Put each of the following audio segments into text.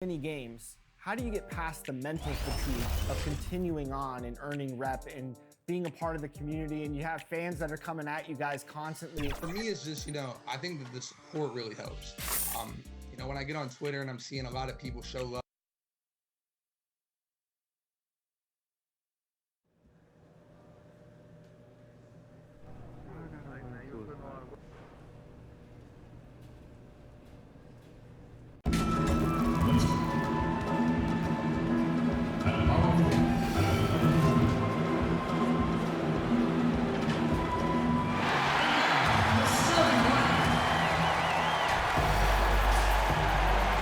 many games, how do you get past the mental fatigue of continuing on and earning rep and being a part of the community, and you have fans that are coming at you guys constantly? For me, it's just, I think that the support really helps. When I get on Twitter and I'm seeing a lot of people show love.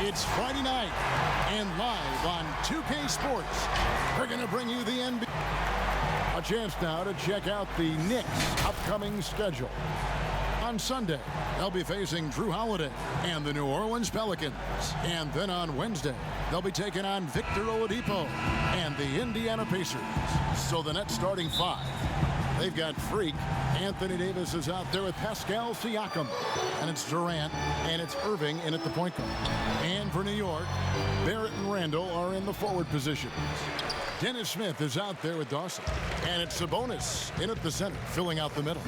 It's Friday night, and live on 2K Sports, we're going to bring you the NBA. A chance now to check out the Knicks' upcoming schedule. On Sunday, they'll be facing Drew Holiday and the New Orleans Pelicans. And then on Wednesday, they'll be taking on Victor Oladipo and the Indiana Pacers. So the Nets starting five. They've got Freak. Anthony Davis is out there with Pascal Siakam. And it's Durant, and it's Irving in at the point guard. And for New York, Barrett and Randall are in the forward positions. Dennis Smith is out there with Dawson. And it's Sabonis in at the center, filling out the middle.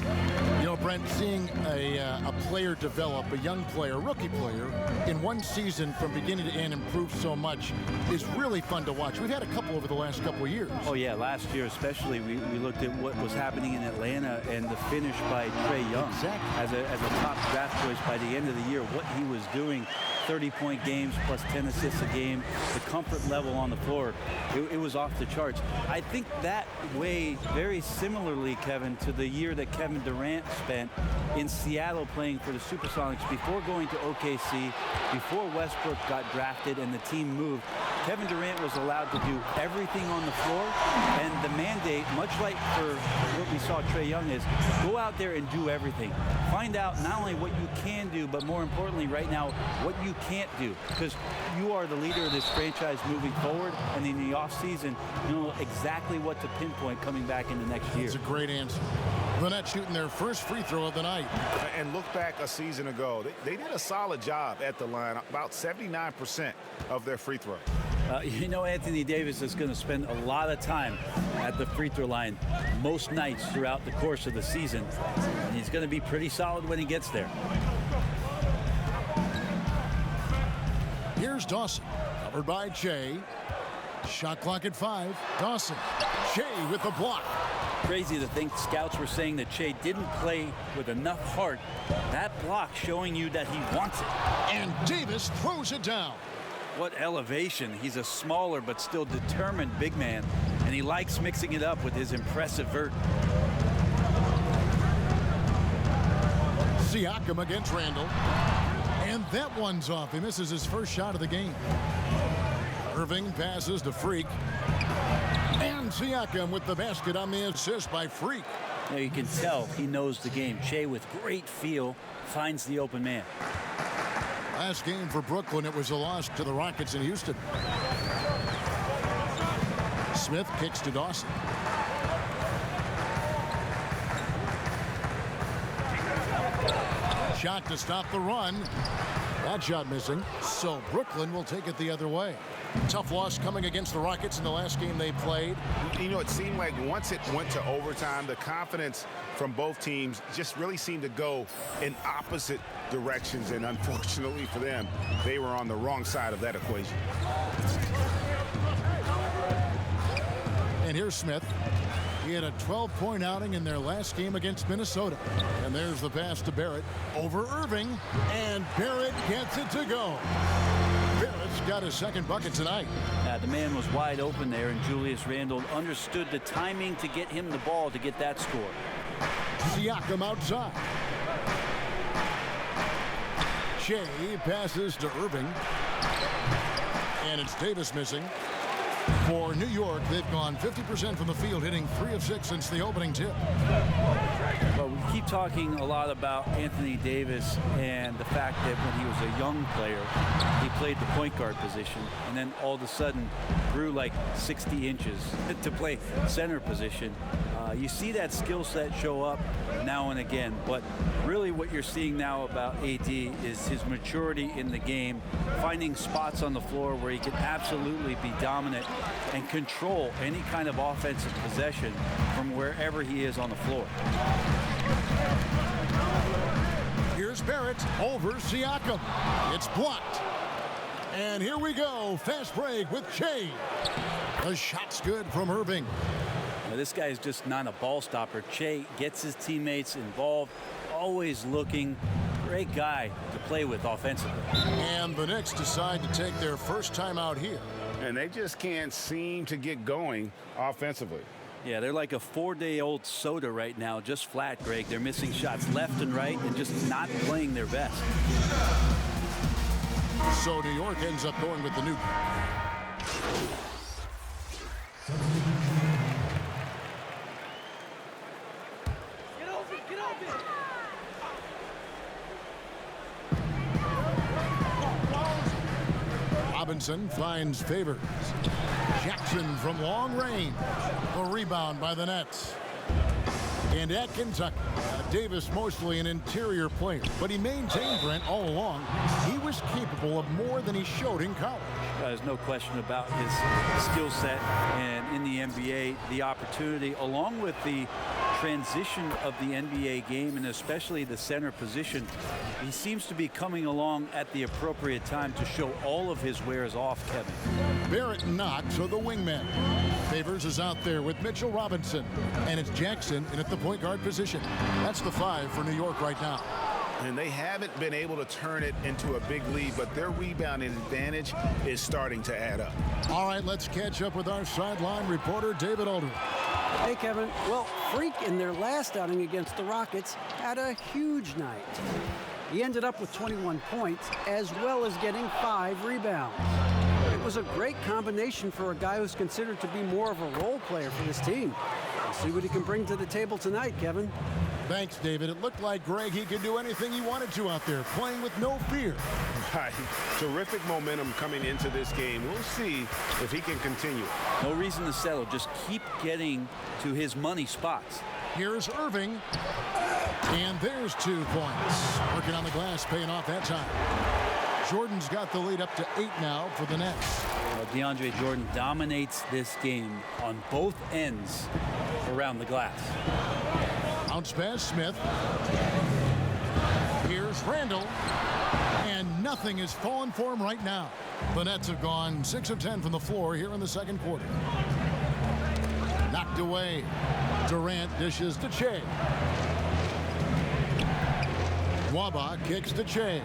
Brent, seeing a player develop, a young player, rookie player, in one season from beginning to end improve so much is really fun to watch. We've had a couple over the last couple of years. Oh, yeah, last year especially, we looked at what was happening in Atlanta and the finish by Trae Young. Exactly. As a top draft choice by the end of the year, what he was doing. 30-point games plus 10 assists a game, the comfort level on the floor, it was off the charts. I think that way very similarly, Kevin, to the year that Kevin Durant spent in Seattle playing for the Supersonics before going to OKC, before Westbrook got drafted and the team moved. Kevin Durant was allowed to do everything on the floor, and the mandate, much like for what we saw Trae Young, is go out there and do everything. Find out not only what you can do, but more importantly right now, what you can't do, because you are the leader of this franchise moving forward, and in the offseason, you know exactly what to pinpoint coming back in the next year. That's a great answer. The Nets shooting their first free throw of the night. And look back a season ago, they did a solid job at the line, about 79% of their free throw. Anthony Davis is going to spend a lot of time at the free throw line most nights throughout the course of the season, and he's going to be pretty solid when he gets there. Here's Dawson, covered by Che. Shot clock at 5. Dawson, Che with the block. Crazy to think scouts were saying that Che didn't play with enough heart. That block showing you that he wants it. And Davis throws it down. What elevation. He's a smaller but still determined big man, and he likes mixing it up with his impressive vert. Siakam against Randall. And that one's off. He misses his first shot of the game. Irving passes to Freak. And Siakam with the basket on the assist by Freak. Now you can tell he knows the game. Che, with great feel, finds the open man. Last game for Brooklyn, it was a loss to the Rockets in Houston. Smith kicks to Dawson. Shot to stop the run. That shot missing. So Brooklyn will take it the other way. Tough loss coming against the Rockets in the last game they played. It seemed like once it went to overtime, the confidence from both teams just really seemed to go in opposite directions. And unfortunately for them, they were on the wrong side of that equation. And here's Smith. He had a 12-point outing in their last game against Minnesota. And there's the pass to Barrett over Irving. And Barrett gets it to go. Barrett's got his second bucket tonight. The man was wide open there, and Julius Randle understood the timing to get him the ball to get that score. Siakam outside. Che passes to Irving. And it's Davis missing. For New York, they've gone 50% from the field, hitting 3 of 6 since the opening tip. Well, we keep talking a lot about Anthony Davis and the fact that when he was a young player, he played the point guard position, and then all of a sudden grew like 60 inches to play center position. You see that skill set show up now and again, but really what you're seeing now about AD is his maturity in the game, finding spots on the floor where he can absolutely be dominant and control any kind of offensive possession from wherever he is on the floor. Here's Barrett over Siakam. It's blocked. And here we go. Fast break with Che. The shot's good from Irving. Now, this guy is just not a ball stopper. Che gets his teammates involved, always looking. Great guy to play with offensively. And the Knicks decide to take their first time out here. And they just can't seem to get going offensively. Yeah, they're like a 4-day-old soda right now, just flat, Greg. They're missing shots left and right and just not playing their best. So New York ends up going with the new. Get open! Robinson finds Favors. Jackson from long range. The rebound by the Nets. And at Kentucky, Davis mostly an interior player, but he maintained, Brent, all along. He was capable of more than he showed in college. There's no question about his skill set, and in the NBA, the opportunity, along with the transition of the NBA game, and especially the center position, he seems to be coming along at the appropriate time to show all of his wares off, Kevin. Barrett and Knox are the wingmen. Favors is out there with Mitchell Robinson, and it's Jackson in at the point guard position. That's the 5 for New York right now. And they haven't been able to turn it into a big lead, but their rebounding advantage is starting to add up. All right, let's catch up with our sideline reporter, David Aldridge. Hey, Kevin. Well, Freak in their last outing against the Rockets had a huge night. He ended up with 21 points as well as getting 5 rebounds. It was a great combination for a guy who's considered to be more of a role player for this team. We'll see what he can bring to the table tonight, Kevin. Thanks, David. It looked like, Greg, he could do anything he wanted to out there, playing with no fear. Right. Terrific momentum coming into this game. We'll see if he can continue. No reason to settle. Just keep getting to his money spots. Here's Irving. And there's 2 points. Working on the glass, paying off that time. Jordan's got the lead up to 8 now for the Nets. DeAndre Jordan dominates this game on both ends around the glass. Bounce pass, Smith. Here's Randall. And nothing is falling for him right now. The Nets have gone 6 of 10 from the floor here in the second quarter. Knocked away. Durant dishes to Che. Waba kicks to Che.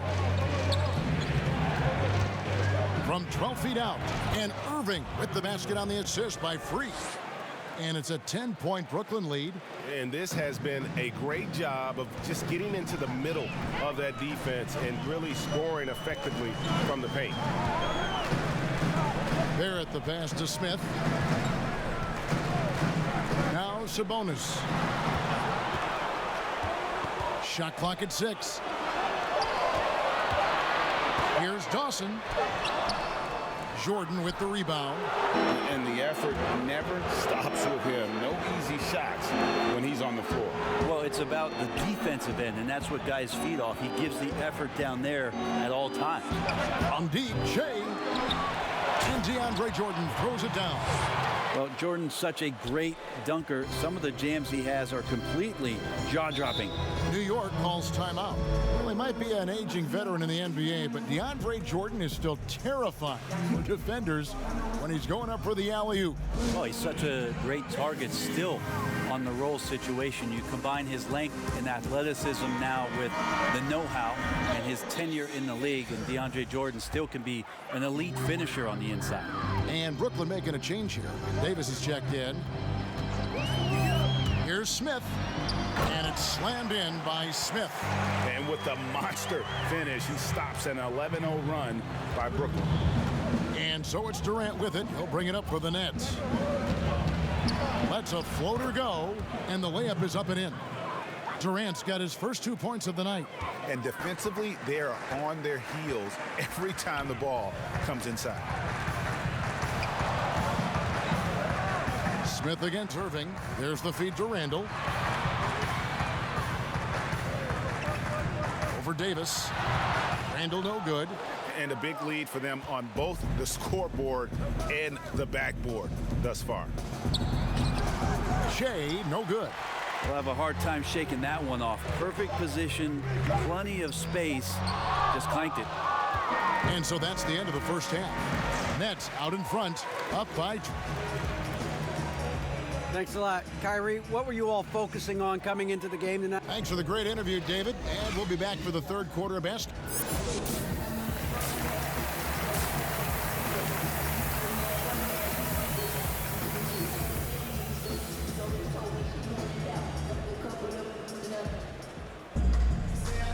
From 12 feet out. And Irving with the basket on the assist by Freak. And it's a 10-point Brooklyn lead. And this has been a great job of just getting into the middle of that defense and really scoring effectively from the paint. Barrett the pass to Smith. Now Sabonis. Shot clock at 6. Here's Dawson. Jordan with the rebound. And the effort never stops with him. No easy shots when he's on the floor. Well, it's about the defensive end, and that's what guys feed off. He gives the effort down there at all times. From deep, Che. And DeAndre Jordan throws it down. Well, Jordan's such a great dunker. Some of the jams he has are completely jaw-dropping. New York calls timeout. Well, he might be an aging veteran in the NBA, but DeAndre Jordan is still terrifying for defenders when he's going up for the alley-oop. Oh, he's such a great target still on the roll situation. You combine his length and athleticism now with the know-how and his tenure in the league, and DeAndre Jordan still can be an elite finisher on the inside. And Brooklyn making a change here. Davis is checked in. Here's Smith. And it's slammed in by Smith. And with the monster finish, he stops an 11-0 run by Brooklyn. And so it's Durant with it. He'll bring it up for the Nets. Lets a floater go, and the layup is up and in. Durant's got his first 2 points of the night. And defensively, they are on their heels every time the ball comes inside. Smith against Irving. There's the feed to Randall. Over Davis. Randall no good. And a big lead for them on both the scoreboard and the backboard thus far. Shea no good. We'll have a hard time shaking that one off. Perfect position, plenty of space, just clanked it. And so that's the end of the first half. Nets out in front, up by. Thanks a lot. Kyrie, what were you all focusing on coming into the game tonight? Thanks for the great interview, David. And we'll be back for the third quarter of basketball.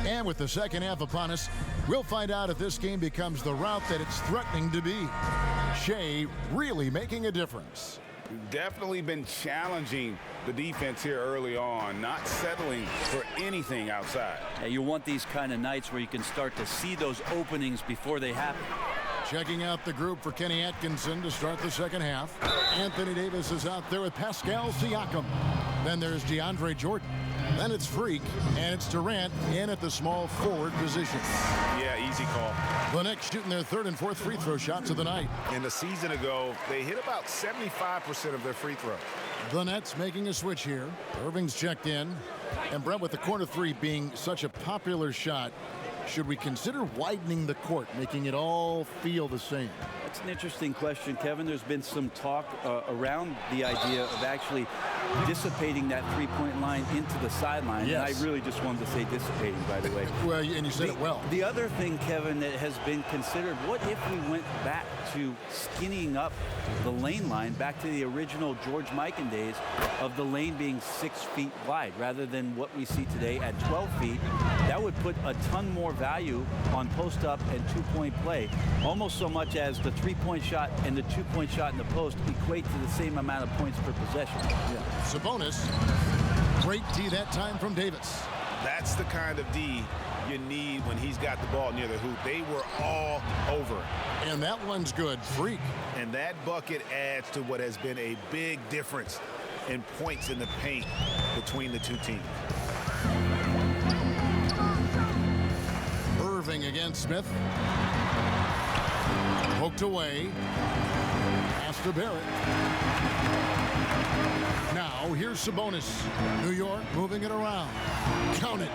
And with the second half upon us, we'll find out if this game becomes the route that it's threatening to be. Shea really making a difference. Definitely been challenging the defense here early on, not settling for anything outside. Yeah, you want these kind of nights where you can start to see those openings before they happen. Checking out the group for Kenny Atkinson to start the second half. Anthony Davis is out there with Pascal Siakam. Then there's DeAndre Jordan. Then it's Freak, and it's Durant in at the small forward position. Yeah, easy call. The Knicks shooting their third and fourth free throw shots of the night. And a season ago, they hit about 75% of their free throws. The Nets making a switch here. Irving's checked in. And Brett, with the corner three being such a popular shot, should we consider widening the court, making it all feel the same? That's an interesting question, Kevin. There's been some talk around the idea of actually dissipating that three-point line into the sideline. Yes. And I really just wanted to say dissipating, by the way. Well, and you said it well. The other thing, Kevin, that has been considered, what if we went back to skinnying up the lane line, back to the original George Mikan days of the lane being 6 feet wide rather than what we see today at 12 feet? That would put a ton more value on post-up and two-point play, almost so much as the three-point shot and the two-point shot in the post equate to the same amount of points per possession. Yeah. Sabonis, great D that time from Davis. That's the kind of D you need when he's got the ball near the hoop. They were all over it. And that one's good. Freak. And that bucket adds to what has been a big difference in points in the paint between the two teams. Irving against Smith. Poked away. Pass to Barrett. Now here's Sabonis. New York moving it around. Count it.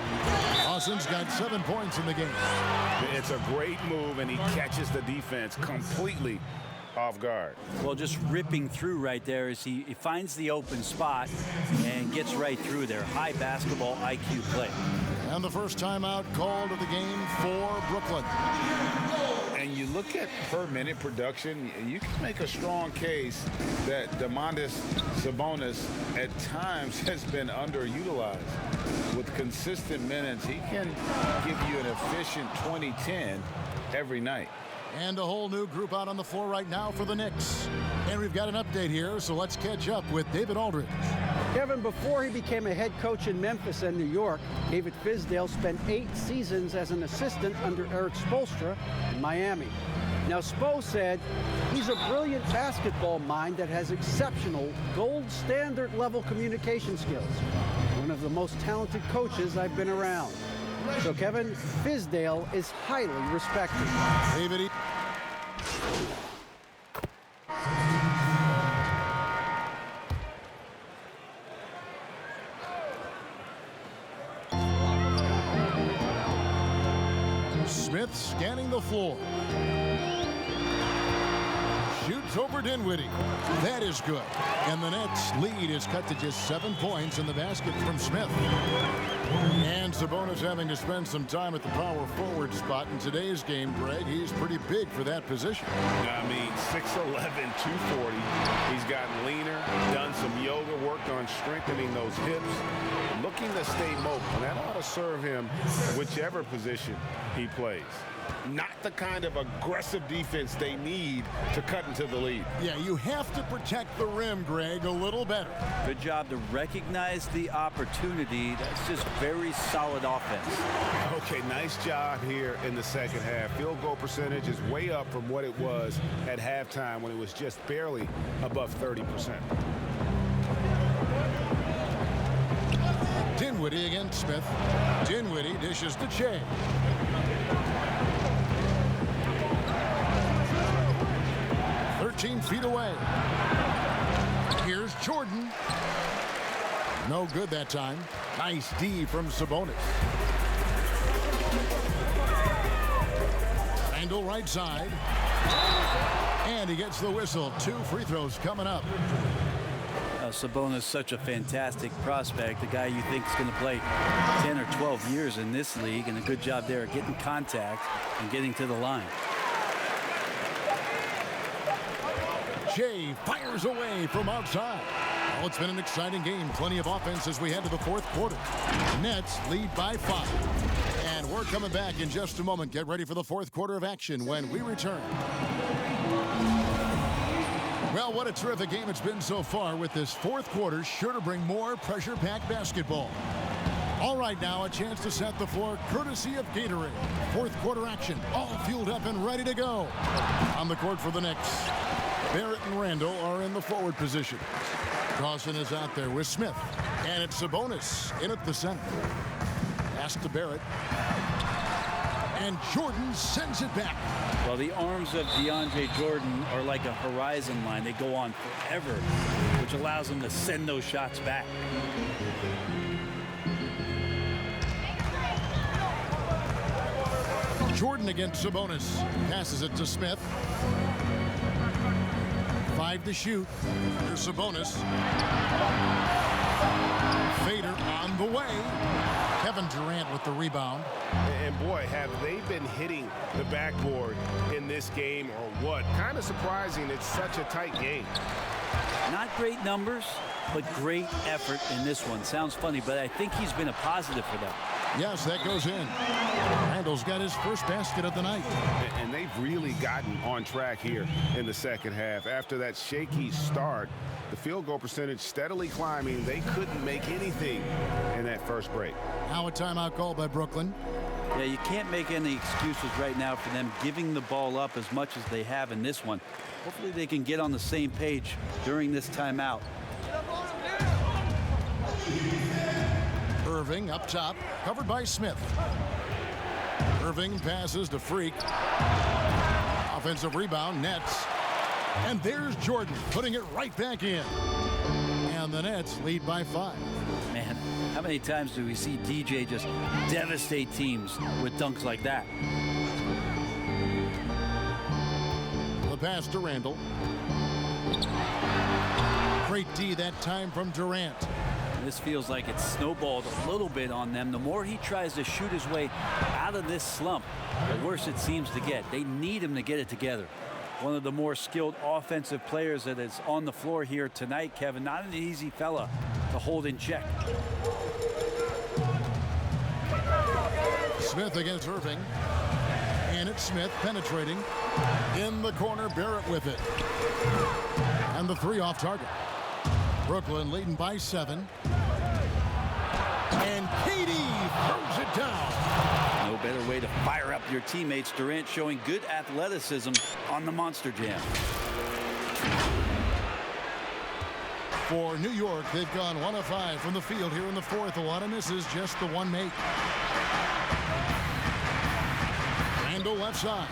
Lawson's got 7 points in the game. It's a great move, and he catches the defense completely off guard. Well, just ripping through right there as he finds the open spot and gets right through there. High basketball IQ play. And the first timeout called of the game for Brooklyn. And you look at per minute production, you can make a strong case that Domantas Sabonis at times has been underutilized. With consistent minutes, he can give you an efficient 20-10 every night. And a whole new group out on the floor right now for the Knicks. And we've got an update here, so let's catch up with David Aldridge. Kevin, before he became a head coach in Memphis and New York, David Fizdale spent 8 seasons as an assistant under Eric Spoelstra in Miami. Now, Spo said he's a brilliant basketball mind that has exceptional gold standard level communication skills. One of the most talented coaches I've been around. So, Kevin, Fizdale is highly respected. David. Smith scanning the floor. Shoots over Dinwiddie. That is good. And the Nets' lead is cut to just 7 points in the basket from Smith. And Sabonis having to spend some time at the power forward spot in today's game, Greg. He's pretty big for that position. I mean, 6'11", 240. He's gotten leaner, done some yoga, worked on strengthening those hips, looking to stay mobile. And that ought to serve him whichever position he plays. Not the kind of aggressive defense they need to cut into the lead. Yeah, you have to protect the rim, Greg, a little better. Good job to recognize the opportunity. That's just very solid offense. Okay, nice job here in the second half. Field goal percentage is way up from what it was at halftime when it was just barely above 30%. Dinwiddie against Smith. Dinwiddie dishes to Che. Feet away. Here's Jordan. No good that time. Nice D from Sabonis. Randall right side. And he gets the whistle. 2 free throws coming up. Sabonis, such a fantastic prospect, a guy you think is going to play 10 or 12 years in this league, and a good job there at getting contact and getting to the line. Jay fires away from outside. Well, it's been an exciting game. Plenty of offense as we head to the fourth quarter. Nets lead by 5. And we're coming back in just a moment. Get ready for the fourth quarter of action when we return. Well, what a terrific game it's been so far, with this fourth quarter sure to bring more pressure-packed basketball. All right, now a chance to set the floor courtesy of Gatorade. Fourth quarter action, all fueled up and ready to go. On the court for the Knicks, Barrett and Randall are in the forward position. Dawson is out there with Smith. And it's Sabonis in at the center. Pass to Barrett. And Jordan sends it back. Well, the arms of DeAndre Jordan are like a horizon line. They go on forever, which allows him to send those shots back. Jordan against Sabonis. Passes it to Smith. 5 to shoot. Here's Sabonis. Fader on the way. Kevin Durant with the rebound. And boy, have they been hitting the backboard in this game or what? Kind of surprising. It's such a tight game. Not great numbers, but great effort in this one. Sounds funny, but I think he's been a positive for them. Yes, that goes in. Randall's got his first basket of the night. And they've really gotten on track here in the second half. After that shaky start, the field goal percentage steadily climbing. They couldn't make anything in that first break. Now a timeout call by Brooklyn. Yeah, you can't make any excuses right now for them giving the ball up as much as they have in this one. Hopefully they can get on the same page during this timeout. Irving up top, covered by Smith. Irving passes to Freak. Offensive rebound, Nets. And there's Jordan putting it right back in. And the Nets lead by 5. Man, how many times do we see DJ just devastate teams with dunks like that? The pass to Randall. Great D that time from Durant. This feels like it's snowballed a little bit on them. The more he tries to shoot his way out of this slump, the worse it seems to get. They need him to get it together. One of the more skilled offensive players that is on the floor here tonight, Kevin. Not an easy fella to hold in check. Smith against Irving. And it's Smith penetrating. In the corner, Barrett with it. And the 3 off target. Brooklyn leading by 7. And KD throws it down. No better way to fire up your teammates. Durant showing good athleticism on the Monster Jam. For New York, they've gone 1 of 5 from the field here in the fourth. A lot of misses, just the 1 make. Randall left side.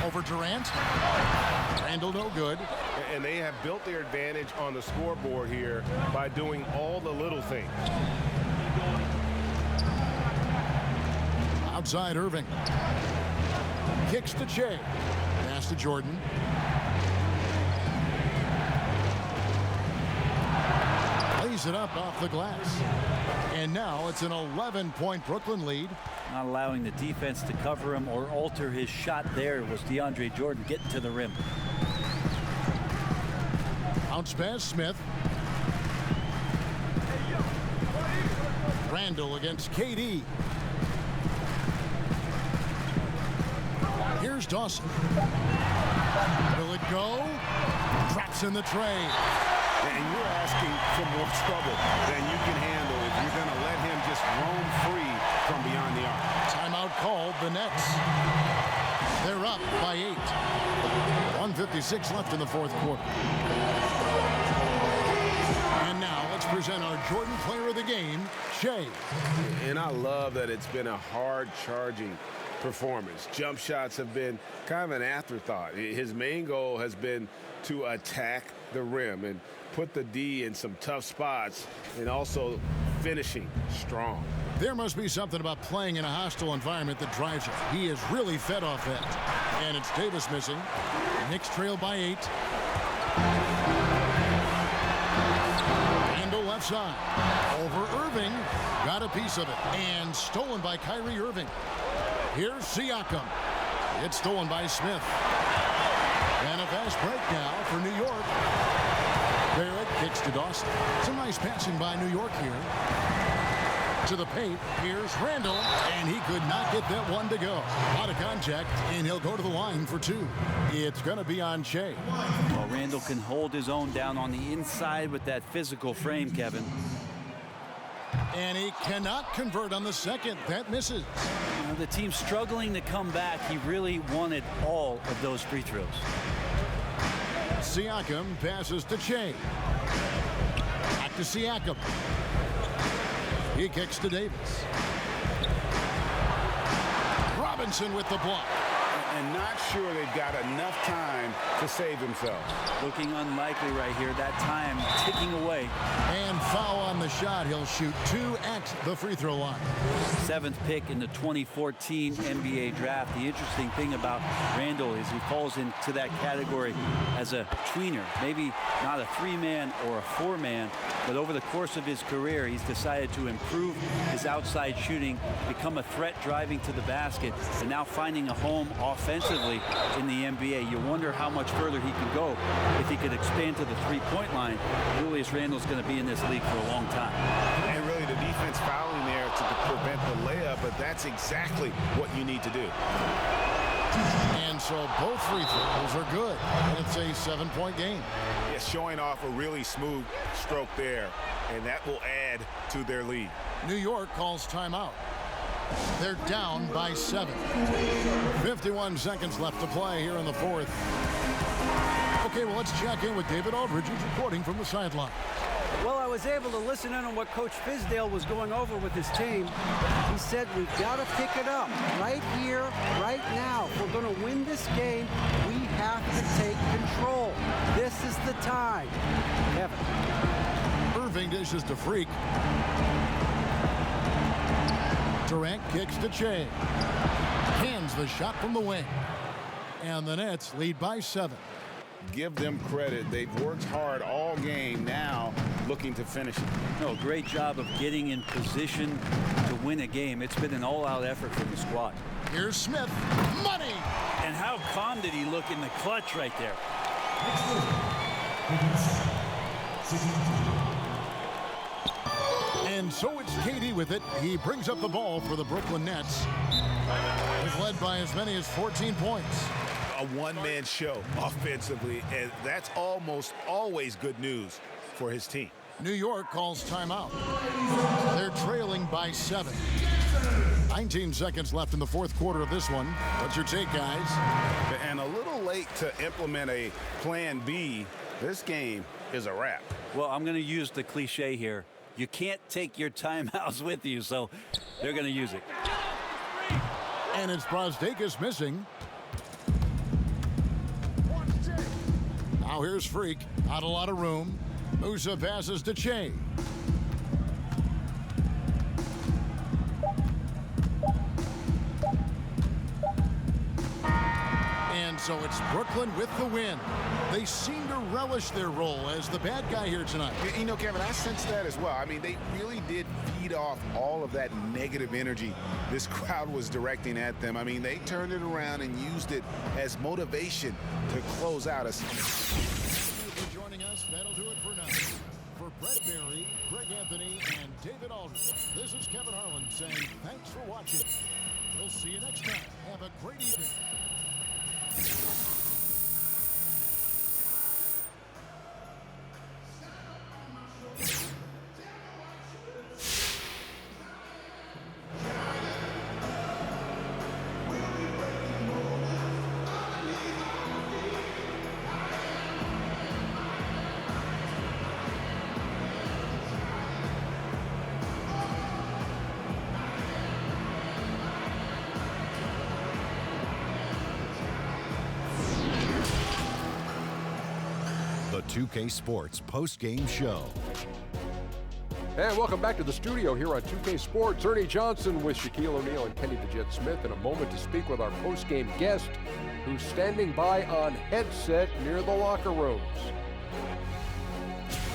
Over Durant. Randall no good. And they have built their advantage on the scoreboard here by doing all the little things. Outside Irving. Kicks to Che. Pass to Jordan. Lays it up off the glass. And now it's an 11-point Brooklyn lead. Not allowing the defense to cover him or alter his shot there was DeAndre Jordan getting to the rim. Bounce pass, Smith. Randall against KD. Here's Dawson. Will it go? Drops in the tray. And you're asking for more trouble than you can handle if you're going to let him just roam free from beyond the arc. Timeout called, the Nets. They're up by 8. 1:56 left in the fourth quarter. And now let's present our Jordan Player of the Game, Shea. And I love that it's been a hard-charging performance. Jump shots have been kind of an afterthought. His main goal has been to attack the rim and put the D in some tough spots and also finishing strong. There must be something about playing in a hostile environment that drives it. He is really fed off that. And it's Davis missing. Knicks trail by 8. Randle left side. Over Irving. Got a piece of it. And stolen by Kyrie Irving. Here's Siakam. It's stolen by Smith. And a fast break now for New York. Barrett kicks to Dawson. Some nice passing by New York here. To the paint. Here's Randle. And he could not get that one to go. Out of contact. And he'll go to the line for 2. It's going to be on Shea. Well, Randle can hold his own down on the inside with that physical frame, Kevin. And he cannot convert on the second. That misses. The team's struggling to come back. He really wanted all of those free throws. Siakam passes to Shea. Back to Siakam. He kicks to Davis. Robinson with the block. And not sure they've got enough time to save themselves. Looking unlikely right here. That time ticking away. And foul on the shot. He'll shoot 2 at the free throw line. 7th pick in the 2014 NBA draft. The interesting thing about Randle is he falls into that category as a tweener. Maybe not a 3-man or a 4-man, but over the course of his career, he's decided to improve his outside shooting, become a threat driving to the basket, and now finding a home offensively in the NBA. You wonder how much further he can go if he could expand to the three-point line. Julius Randle's going to be in this league for a long time. And really the defense fouling there to prevent the layup, but that's exactly what you need to do. And so both free throws are good. And it's a 7-point game. Yeah, showing off a really smooth stroke there, and that will add to their lead. New York calls timeout. They're down by 7. 51 seconds left to play here in the 4th. Okay, well, let's check in with David Aldridge, who's reporting from the sideline. Well, I was able to listen in on what Coach Fizdale was going over with his team. He said we've got to pick it up right here, right now. If we're going to win this game, we have to take control. This is the time. Kevin. Irving dishes to Freak. Durant kicks to Shea. Hands the shot from the wing. And the Nets lead by 7. Give them credit. They've worked hard all game, now looking to finish it. No, great job of getting in position to win a game. It's been an all-out effort from the squad. Here's Smith. Money! And how calm did he look in the clutch right there? And so it's KD with it. He brings up the ball for the Brooklyn Nets. He's led by as many as 14 points. A one-man show offensively, and that's almost always good news for his team. New York calls timeout. They're trailing by 7. 19 seconds left in the 4th quarter of this one. What's your take, guys? And a little late to implement a plan B. This game is a wrap. Well, I'm going to use the cliche here. You can't take your timeouts with you, so they're going to use it. And it's Brosdakis missing. Now here's Freak. Not a lot of room. Musa passes to Shea. And so it's Brooklyn with the win. They seem to relish their role as the bad guy here tonight. You know, Kevin, I sense that as well. I mean, they really did feed off all of that negative energy this crowd was directing at them. I mean, they turned it around and used it as motivation to close out us. Thank you for joining us. That'll do it for now. For Brett Berry, Greg Anthony, and David Aldridge, this is Kevin Harlan saying thanks for watching. We'll see you next time. Have a great evening. the 2K Sports post-game show. And welcome back to the studio here on 2K Sports. Ernie Johnson with Shaquille O'Neal and Kenny the Jet Smith in a moment to speak with our post-game guest who's standing by on headset near the locker rooms.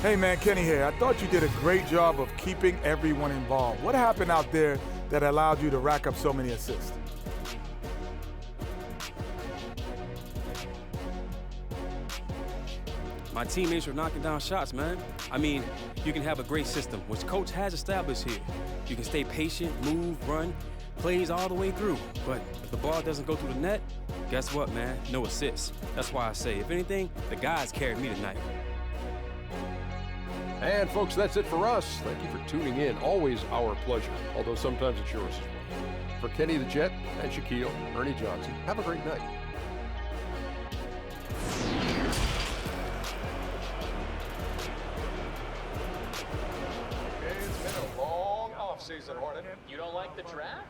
Hey man, Kenny here. I thought you did a great job of keeping everyone involved. What happened out there that allowed you to rack up so many assists? My teammates were knocking down shots, man. I mean, you can have a great system, which coach has established here. You can stay patient, move, run, plays all the way through. But if the ball doesn't go through the net, guess what, man? No assists. That's why I say, if anything, the guys carried me tonight. And folks, that's it for us. Thank you for tuning in. Always our pleasure, although sometimes it's yours as well. For Kenny the Jet and Shaquille, Ernie Johnson, have a great night. It's been a long offseason, Hornet. You don't like the draft?